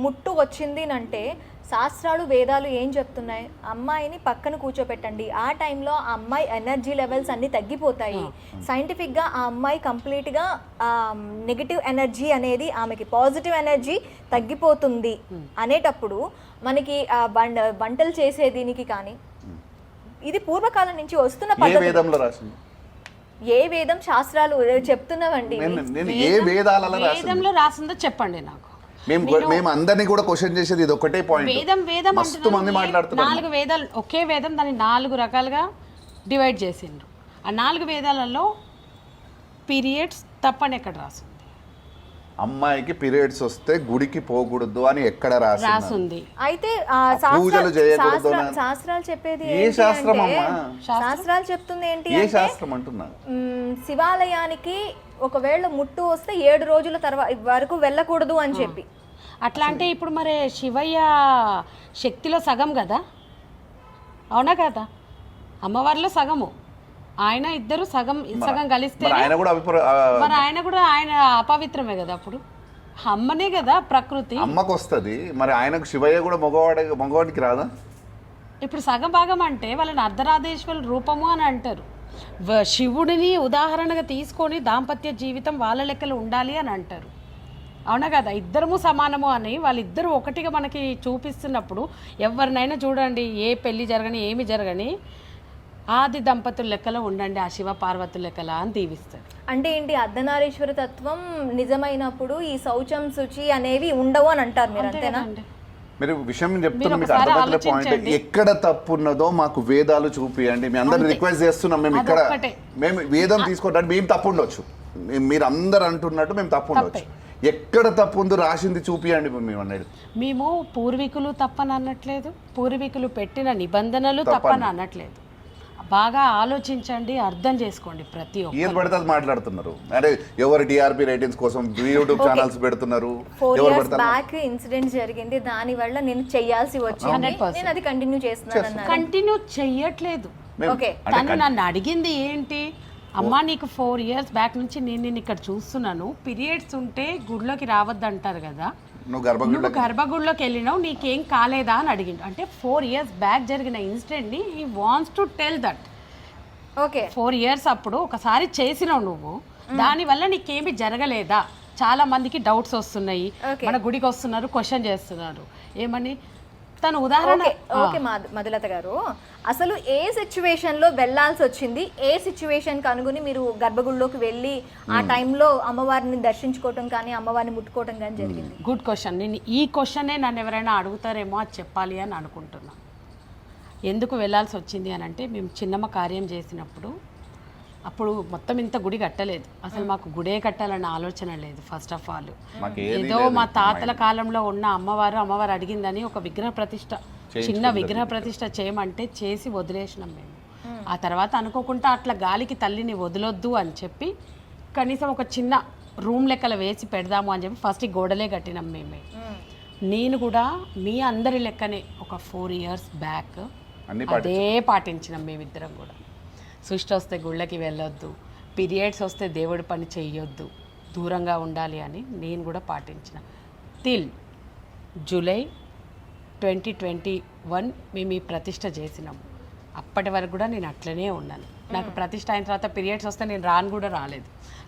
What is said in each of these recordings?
ముట్టు వచ్చింది అంటే శాస్త్రాలు వేదాలు ఏం చెప్తున్నాయి, అమ్మాయిని పక్కన కూర్చోపెట్టండి, ఆ టైంలో ఆ అమ్మాయి ఎనర్జీ లెవెల్స్ అన్నీ తగ్గిపోతాయి, సైంటిఫిక్గా ఆ అమ్మాయి కంప్లీట్గా నెగిటివ్ ఎనర్జీ అనేది ఆమెకి పాజిటివ్ ఎనర్జీ తగ్గిపోతుంది అనేటప్పుడు మనకి వంటలు చేసే దీనికి కానీ ఇది పూర్వకాలం నుంచి వస్తున్న పద్ధతి. ఏ వేదం శాస్త్రాలు చెప్తున్నామండి, వేదంలో రాసిందో చెప్పండి నాకు. మేము అందరినీ కూడా క్వశ్చన్ చేసేది ఇది ఒకటే పాయింట్. వేదం మస్తు మంది మాట్లాడుతున్నారు. 4 వేదాలు, ఒకే వేదం దాన్ని 4 రకాలుగా డివైడ్ చేసిండ్రు. ఆ 4 వేదాలలో పీరియడ్స్ తప్పని ఎక్కడ రాసింది? అమ్మాయికి పీరియడ్స్ వస్తే గుడికి పోకూడదు అని ఎక్కడ రాసింది? అయితే పూజలు చేయకూడదు. శాస్త్రాలు చెప్పేది ఏ శాస్త్రం అమ్మా? శాస్త్రాలు చెప్తుంది ఏంటి, ఏ శాస్త్రం అంటున్నా? శివాలయానికి ఒకవేళ ముట్టు వస్తే 7 రోజుల తర్వాత వరకు వెళ్ళకూడదు అని చెప్పి. అట్లా అంటే ఇప్పుడు మరి శివయ్య శక్తిలో సగం కదా, అవునా కదా? అమ్మవారిలో సగము, ఆయన ఇద్దరు సగం కలిస్తే మరి ఆయన కూడా ఆయన అపవిత్రమే కదా. అప్పుడు అమ్మనే కదా ప్రకృతి, అమ్మకు వస్తుంది, మరి ఆయనకు శివయ్య కూడా మగవాడికి రాదా? ఇప్పుడు సగం భాగం అంటే వాళ్ళని అర్ధరాధేశ్వరుల రూపము అని అంటారు. శివుడిని ఉదాహరణగా తీసుకొని దాంపత్య జీవితం వాళ్ళ లెక్కలు ఉండాలి అని అంటారు, అవునా కదా? ఇద్దరము సమానము అని వాళ్ళిద్దరూ ఒకటిగా మనకి చూపిస్తున్నప్పుడు ఎవరినైనా చూడండి, ఏ పెళ్లి జరగని ఏమి జరగని ఆది దంపతుల లెక్కలో ఉండండి, ఆ శివ పార్వతుల లెక్కలా అని దీవిస్తారు. అంటే ఏంటి, అర్ధనారీశ్వర తత్వం నిజమైనప్పుడు ఈ శౌచం శుచి అనేవి ఉండవు అని అంటారు మీరు, అంతేనా? మీరు విషయం చెప్తున్నా, మీకు అర్థమవుతున్న పాయింట్. ఎక్కడ తప్పు ఉన్నదో మాకు వేదాలు చూపియండి. మేము అందరిని రిక్వెస్ట్ చేస్తున్నాం. మేము వేదం తీసుకోవడానికి మేము తప్పు ఉండొచ్చు, మీరు అందరు అంటున్నట్టు మేము తప్పు ఉండొచ్చు. ఎక్కడ తప్పు ఉందో రాసింది చూపియండి మేము అనేది. మేము పూర్వీకులు తప్పని అనట్లేదు, పూర్వీకులు పెట్టిన నిబంధనలు తప్పని అనట్లేదు. బాగా ఆలోచించండి, అర్థం చేసుకోండి. ప్రతి ఒక్కరు ఏది పడితే అది మాట్లాడుతున్నారు. అంటే ఎవరు టీఆర్పీ రేటింగ్స్ కోసం యూట్యూబ్ ఛానల్స్ పెడుతున్నారు. 4 years బ్యాక్ ఇన్సిడెంట్ జరిగింది, దాని వల్ల నేను చెయ్యాల్సి వచ్చింది, నేను అది కంటిన్యూ చేస్తున్నాను. కంటిన్యూ చెయ్యట్లేదు. తను నన్ను అడిగింది ఏంటి, అమ్మా నీకు 4 years బ్యాక్ నుంచి నేను ఇక్కడ చూస్తున్నాను, పీరియడ్స్ ఉంటే గుడిలోకి రావద్దు అంటారు కదా, నువ్వు గర్భగుడిలోకి వెళ్ళినావు, నీకేం కాలేదా అని అడిగిండు. అంటే 4 years బ్యాక్ జరిగిన ఇన్సిడెంట్ ని he wants to tell that. Okay, 4 years అప్పుడు ఒకసారి చేసినావు నువ్వు, దానివల్ల నీకేమి జరగలేదా? చాలా మందికి డౌట్స్ వస్తున్నాయి, మన గుడికి వస్తున్నారు, క్వశ్చన్ చేస్తున్నారు. ఏమని తను ఉదాహరణ. ఓకే మధులత గారు, అసలు ఏ సిచ్యువేషన్లో వెళ్ళాల్సి వచ్చింది, ఏ సిచ్యువేషన్ కనుగొని మీరు గర్భగుడిలోకి వెళ్ళి ఆ టైంలో అమ్మవారిని దర్శించుకోవటం కానీ అమ్మవారిని ముట్టుకోవటం కానీ జరిగింది? Good question. నేను ఈ క్వశ్చనే నన్ను ఎవరైనా అడుగుతారేమో అది చెప్పాలి అని అనుకుంటున్నా. ఎందుకు వెళ్ళాల్సి వచ్చింది అని అంటే, మేము చిన్నమ్మ కార్యం చేసినప్పుడు అప్పుడు మొత్తం ఇంత గుడి కట్టలేదు, అసలు మాకు గుడే కట్టాలన్న ఆలోచన లేదు. ఫస్ట్ ఆఫ్ ఆల్ ఏదో మా తాతల కాలంలో ఉన్న అమ్మవారు అడిగిందని ఒక విగ్రహ ప్రతిష్ట, చిన్న విగ్రహ ప్రతిష్ట చేయమంటే చేసి వదిలేసినాం మేము. ఆ తర్వాత అనుకోకుండా అట్లా గాలికి తల్లిని వదలొద్దు అని చెప్పి కనీసం ఒక చిన్న రూమ్ లెక్కల వేసి పెడదాము అని చెప్పి ఫస్ట్ గోడలే కట్టినాం మేమే. నేను కూడా మీ అందరి లెక్కనే ఒక 4 years బ్యాక్ అదే పాటించినాం మేమిద్దరం కూడా. సృష్టి వస్తే గుళ్ళకి వెళ్ళొద్దు, పీరియడ్స్ వస్తే దేవుడి పని చెయ్యొద్దు, దూరంగా ఉండాలి అని నేను కూడా పాటించిన. టిల్ జూలై 2021 మేము ఈ ప్రతిష్ట చేసినాము. అప్పటి వరకు కూడా నేను అట్లనే ఉన్నాను. నాకు ప్రతిష్ట అయిన తర్వాత పీరియడ్స్ వస్తే నేను రాను కూడా రాలేదు.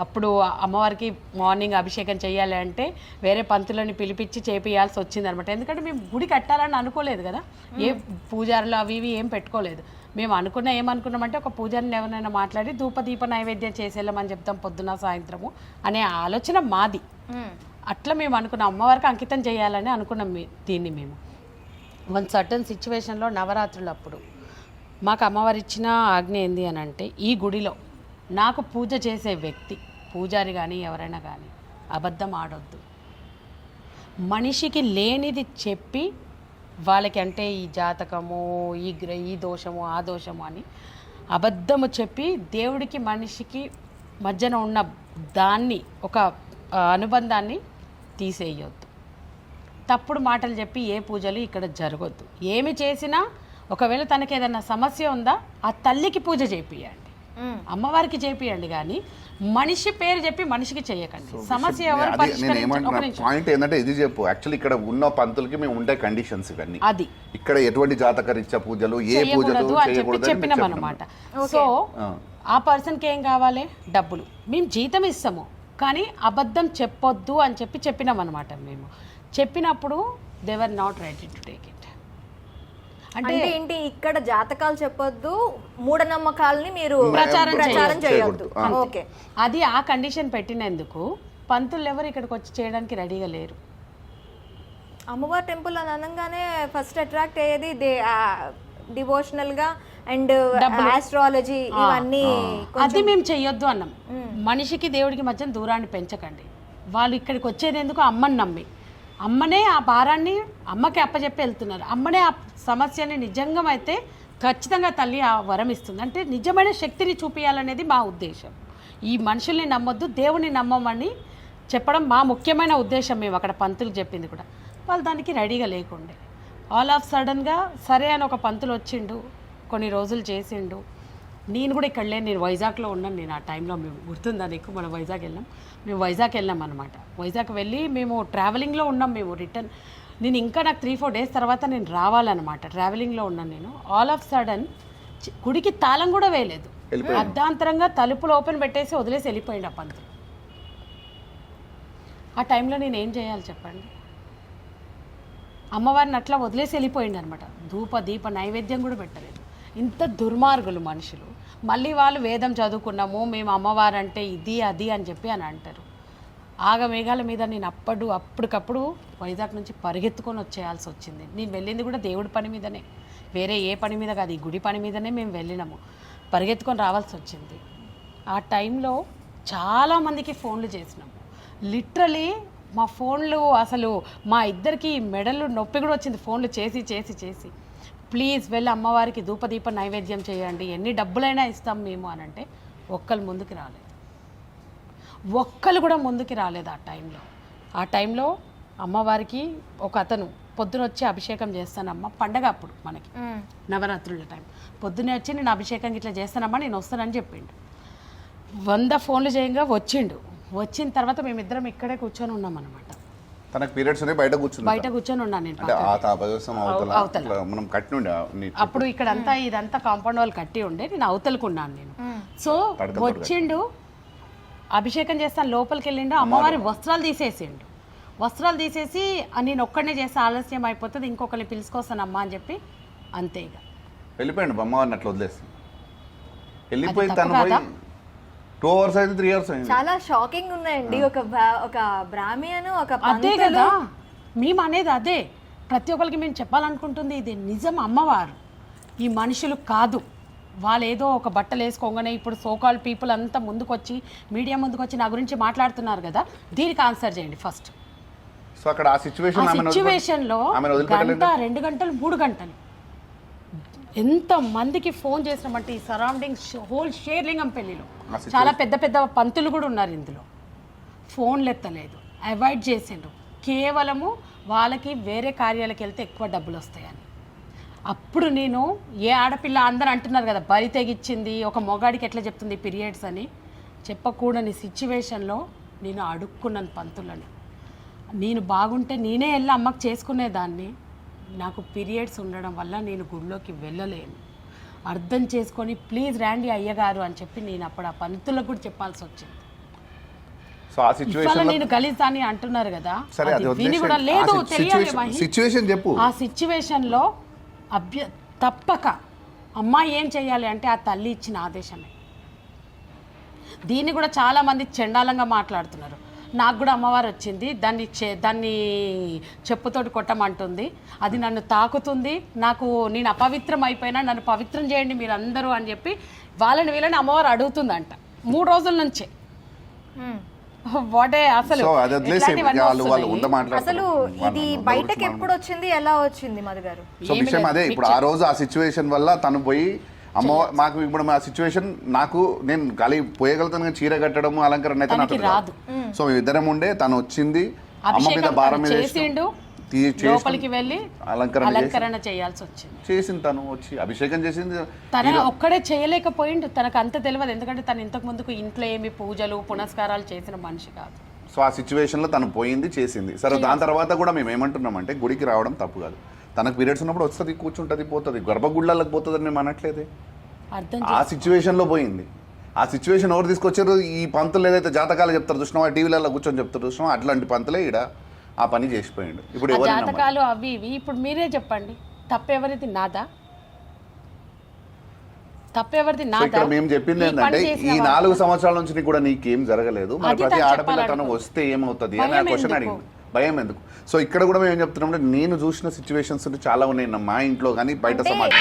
అప్పుడు అమ్మవారికి మార్నింగ్ అభిషేకం చేయాలి అంటే వేరే పంతులని పిలిపించి చేపియాల్సి వచ్చింది అనమాట. ఎందుకంటే మేము గుడి కట్టాలని అనుకోలేదు కదా, ఏ పూజారులు అవి ఇవి ఏం పెట్టుకోలేదు. మేము ఏమనుకున్నామంటే ఒక పూజారిని ఎవరైనా మాట్లాడి ధూపదీప నైవేద్యం చేసేళ్ళమని చెప్తాం పొద్దున సాయంత్రము అనే ఆలోచన మాది. అట్లా మేము అనుకున్నాం, అమ్మవారికి అంకితం చేయాలని అనుకున్నాం దీన్ని మేము. వన్ సర్టన్ సిచ్యువేషన్లో నవరాత్రులు అప్పుడు మాకు అమ్మవారు ఇచ్చిన ఆజ్ఞ ఏంది అని అంటే, ఈ గుడిలో నాకు పూజ చేసే వ్యక్తి పూజారి కానీ ఎవరైనా కానీ అబద్ధం ఆడొద్దు. మనిషికి లేనిది చెప్పి వాళ్ళకి, అంటే ఈ జాతకము ఈ దోషము ఆ దోషము అని అబద్ధము చెప్పి దేవుడికి మనిషికి మధ్యన ఉన్న దాన్ని ఒక అనుబంధాన్ని తీసేయొద్దు. తప్పుడు మాటలు చెప్పి ఏ పూజలు ఇక్కడ జరగొద్దు. ఏమి చేసినా ఒకవేళ తనకి ఏదైనా సమస్య ఉందా ఆ తల్లికి పూజ చేపియండి. అమ్మవారికి చేపియండి కానీ మనిషి పేరు చెప్పి మనిషికి చేయకండి. సమస్య ఎవరు పాయింట్ ఏంటంటే ఇది చెప్పు, యాక్చువల్లీ ఇక్కడ ఉన్న పంతులకి మేము ఉండే కండిషన్స్ ఇవన్నీ, అది ఇక్కడ ఎటువంటి జాతకరీత్యా పూజలు ఏ పూజలు అని చెప్పి చెప్పినాం అనమాట. సో ఆ పర్సన్కి ఏం కావాలి? డబ్బులు. మేము జీతం ఇస్తాము కానీ అబద్ధం చెప్పొద్దు అని చెప్పి చెప్పినాం అనమాట. మేము చెప్పినప్పుడు they were not ready to take it. అంటే ఏంటి, ఇక్కడ జాతకాలు చెప్పొద్దు, మూఢనమ్మకాలని మీరు ప్రచారం చేయొద్దు. ఓకే, అది ఆ కండిషన్ పెట్టినందుకు పంతులు ఎవరు ఇక్కడికి వచ్చి చేయడానికి రెడీగా లేరు. అమ్మవారి టెంపుల్ అని అనగానే ఫస్ట్ అట్రాక్ట్ అయ్యేది డివోషనల్ గా అండ్ ఆస్ట్రాలజీ ఇవన్నీ. అది మేము చెయ్యొద్దు అన్నాం. మనిషికి దేవుడికి మధ్య దూరాన్ని పెంచకండి. వాళ్ళు ఇక్కడికి వచ్చేది ఎందుకు? అమ్మని నమ్మి, అమ్మనే ఆ భారాన్ని అమ్మకి అప్పచెప్పి వెళ్తున్నారు. అమ్మనే ఆ సమస్యని నిజంగా అయితే ఖచ్చితంగా తల్లి ఆ వరం ఇస్తుంది. అంటే నిజమైన శక్తిని చూపించాలనేది మా ఉద్దేశం. ఈ మనుషుల్ని నమ్మొద్దు, దేవుని నమ్మమని చెప్పడం మా ముఖ్యమైన ఉద్దేశం. మేము అక్కడ పంతులు చెప్పింది కూడా. వాళ్ళు దానికి రెడీగా లేకుండే ఆల్ ఆఫ్ సడన్గా సరే అని ఒక పంతులు వచ్చిండు, కొన్ని రోజులు చేసిండు. నేను కూడా ఇక్కడ లేను, నేను వైజాగ్లో ఉన్నాను. నేను ఆ టైంలో మేము గుర్తుందా నీకు? మనం వైజాగ్ వెళ్ళాం. మేము వైజాగ్ వెళ్ళాం అనమాట. వైజాగ్ వెళ్ళి మేము ట్రావెలింగ్లో ఉన్నాం. మేము రిటర్న్ నేను ఇంకా నాకు 3-4 డేస్ తర్వాత నేను రావాలన్నమాట. ట్రావెలింగ్లో ఉన్నాను నేను. ఆల్ ఆఫ్ సడన్ గుడికి తాళం కూడా వేయలేదు, అర్ధాంతరంగా తలుపులు ఓపెన్ పెట్టేసి వదిలేసి వెళ్ళిపోయింది ఆ పంతులు. ఆ టైంలో నేను ఏం చేయాలి చెప్పండి? అమ్మవారిని అట్లా వదిలేసి వెళ్ళిపోయింది అనమాట. ధూప దీప నైవేద్యం కూడా పెట్టలేదు. ఇంత దుర్మార్గులు మనుషులు. మళ్ళీ వాళ్ళు వేదం చదువుకున్నాము మేము అమ్మవారు అంటే ఇది అది అని చెప్పి అని అంటారు. ఆగమేఘాల మీద నేను అప్పటికప్పుడు వైజాగ్ నుంచి పరిగెత్తుకొని వచ్చేయాల్సి వచ్చింది. నేను వెళ్ళింది కూడా దేవుడి పని మీదనే, వేరే ఏ పని మీద కాదు, ఈ గుడి పని మీదనే మేము వెళ్ళినాము. పరిగెత్తుకొని రావాల్సి వచ్చింది. ఆ టైంలో చాలామందికి ఫోన్లు చేసినాము. లిటరలీ మా ఫోన్లు అసలు మా ఇద్దరికి మెడలు నొప్పి కూడా వచ్చింది ఫోన్లు చేసి చేసి చేసి. ప్లీజ్ వెళ్ళి అమ్మవారికి ధూపదీప నైవేద్యం చేయండి, ఎన్ని డబ్బులైనా ఇస్తాం మేము అని అంటే ఒక్కరు ముందుకు రాలేదు. ఒక్కరు కూడా ముందుకు రాలేదు ఆ టైంలో అమ్మవారికి ఒక అతను పొద్దున వచ్చి అభిషేకం చేస్తానమ్మా, పండగ అప్పుడు మనకి నవరాత్రుల టైం, పొద్దున్నే వచ్చి నేను అభిషేకం ఇట్లా చేస్తానమ్మా నేను వస్తానని చెప్పిండు. 100 ఫోన్లు చేయంగా వచ్చిండు. వచ్చిన తర్వాత మేమిద్దరం ఇక్కడే కూర్చొని ఉన్నాం అనమాట. తనకు పీరియడ్స్ ఉన్నాయి, బయట కూర్చొని ఉన్నాను నేను. మనం కట్టి ఉండే అప్పుడు ఇక్కడంతా ఇదంతా కాంపౌండ్ వాళ్ళు కట్టి ఉండే, నేను అవతలకున్నాను నేను. సో వచ్చిండు, అభిషేకం చేస్తాను, లోపలికి వెళ్ళిండు, అమ్మవారి వస్త్రాలు తీసేసిండు. వస్త్రాలు తీసేసి నేను ఒక్కడనే చేస్తే ఆలస్యం అయిపోతుంది, ఇంకొకరిని పిలుచుకొస్తానమ్మా అని చెప్పి అంతే ఇక వెళ్ళిపోయిండు. అమ్మవారిని అట్లా వదిలేసి వెళ్ళిపోయి తను 2 hours అయితే 3 hours అయింది. చాలా షాకింగ్ ఉన్నాయండి. ఒక బ్రాహ్మణు ఒక అదే కదా మేము అనేది, అదే ప్రతి ఒక్కరికి మేము చెప్పాలనుకుంటుంది. ఇది నిజం, అమ్మవారు ఈ మనుషులు కాదు. వాళ్ళు ఏదో ఒక బట్టలు వేసుకోగానే ఇప్పుడు సోకాల్ పీపుల్ అంతా ముందుకొచ్చి మీడియా ముందుకొచ్చి నా గురించి మాట్లాడుతున్నారు కదా, దీనికి ఆన్సర్ చేయండి ఫస్ట్. సో అక్కడ ఆ సిచ్యువేషన్లో 1 గంట 2 గంటలు 3 గంటలు ఎంత మందికి ఫోన్ చేసినామంటే ఈ సరౌండింగ్స్ హోల్ షేర్లింగం పెళ్లిలో చాలా పెద్ద పెద్ద పంతులు కూడా ఉన్నారు ఇందులో. ఫోన్లు ఎత్తలేదు, అవాయిడ్ చేసిండ్రు. కేవలము వాళ్ళకి వేరే కార్యాలకు వెళ్తే ఎక్కువ డబ్బులు వస్తాయని. అప్పుడు నేను ఏ ఆడపిల్ల అందరూ అంటున్నారు కదా బరి తెగిచ్చింది, ఒక మొగాడికి ఎట్లా చెప్తుంది పీరియడ్స్ అని, చెప్పకూడని సిచ్యువేషన్లో నేను అడుక్కున్నాను పంతులని. నేను బాగుంటే నేనే వెళ్ళి అమ్మకి చేసుకునేదాన్ని. నాకు పీరియడ్స్ ఉండడం వల్ల నేను గుడిలోకి వెళ్ళలేను, అర్థం చేసుకొని ప్లీజ్ రండి అయ్యగారు అని చెప్పి నేను అప్పుడు ఆ పంతులకు కూడా చెప్పాల్సి వచ్చింది. సో ఆ సిచ్యువేషన్ నేను గలీజా అని అంటున్నారు కదా, విని కూడా లేదు తెలియాలి సిచ్యువేషన్ చెప్పు. ఆ సిచ్యువేషన్లో తప్పక అమ్మాయి ఏం చెయ్యాలి అంటే ఆ తల్లి ఇచ్చిన ఆదేశమే. దీన్ని కూడా చాలా మంది చండాలంగా మాట్లాడుతున్నారు. నాకు కూడా అమ్మవారు వచ్చింది, దాన్ని చెప్పుతోటి కొట్టమంటుంది, అది నన్ను తాకుతుంది, నేను అపవిత్రం అయిపోయినా నన్ను పవిత్రం చేయండి మీరు అందరూ అని చెప్పి వీళ్ళని అమ్మవారు అడుగుతుందంట 3 రోజుల నుంచే. అసలు ఇది బయటకి ఎప్పుడు వచ్చింది, ఎలా వచ్చింది మధు గారు? సో విషయం అదే, ఇప్పుడు ఆ రోజు ఆ సిచ్యువేషన్ వల్ల తను పోయి అమ్మ మాకు ఇప్పుడు మా సిచ్యువేషన్ నేను ఖాళీ పోయగలుగుతాను కానీ చీర కట్టడం అలంకరణ అయితే నాకు రాదు. సో ఇద్దరం ఉండే, తను వచ్చింది అమ్మ మీద భారం మీద చేసిండు, లోపలికి వెళ్ళి అలంకరణ అలంకరణ చేయాల్సి వచ్చింది. చేసింది తను వచ్చి అభిషేకం చేసింది. తన ఒక్కడే చేయలేకపోయిండు, తనకు అంత తెలియదు. ఎందుకంటే తను ఇంతకు ముందుకు ఇంట్లో ఏమి పూజలు పునస్కారాలు చేసిన మనిషి కాదు. సో ఆ సిచ్యువేషన్లో తను పోయింది, చేసింది. సరే, దాని తర్వాత కూడా మేము ఏమంటున్నామంటే గుడికి రావడం తప్పు కాదు. తనకు పీరియడ్స్ ఉన్నప్పుడు వస్తుంది, కూర్చుంటుంది, పోతుంది. గర్భగుళ్ళకి పోతుంది అని మేము అనట్లేదే. అర్థం ఆ సిచ్యువేషన్లో పోయింది. ఆ సిచ్యువేషన్ ఎవరు తీసుకొచ్చారు? ఈ పంతులు ఏదైతే జాతకాలు చెప్తారు చూసినావా, టీవీలలో కూర్చొని చెప్తారు చూసినావా, అట్లాంటి పంతులే ఈడ ఆ పని చేసిపోయిండు. ఇప్పుడు ఆ ఎవరు జాతకాలు అవి ఇవి ఇప్పుడు మీరే చెప్పండి, తప్పెవరిది? నాదా? తప్పెవరిది? నాదా? ఇక్కడ మేము చెప్పింది ఏంటంటే ఈ 4 సంవత్సరాల నుంచి కూడా నీకేం జరగలేదు, మరి ప్రతి ఆడపిల్ల తను వస్తే ఏమవుతుంది అని ఆ క్వశ్చన్ అడిగింది. భయం ఎందుకు? సో ఇక్కడ కూడా మేము ఏం చెప్తున్నాం అంటే నేను చూసిన సిచ్యువేషన్స్ చాలా ఉన్నాయి మా ఇంట్లో కానీ బయట సమాజం.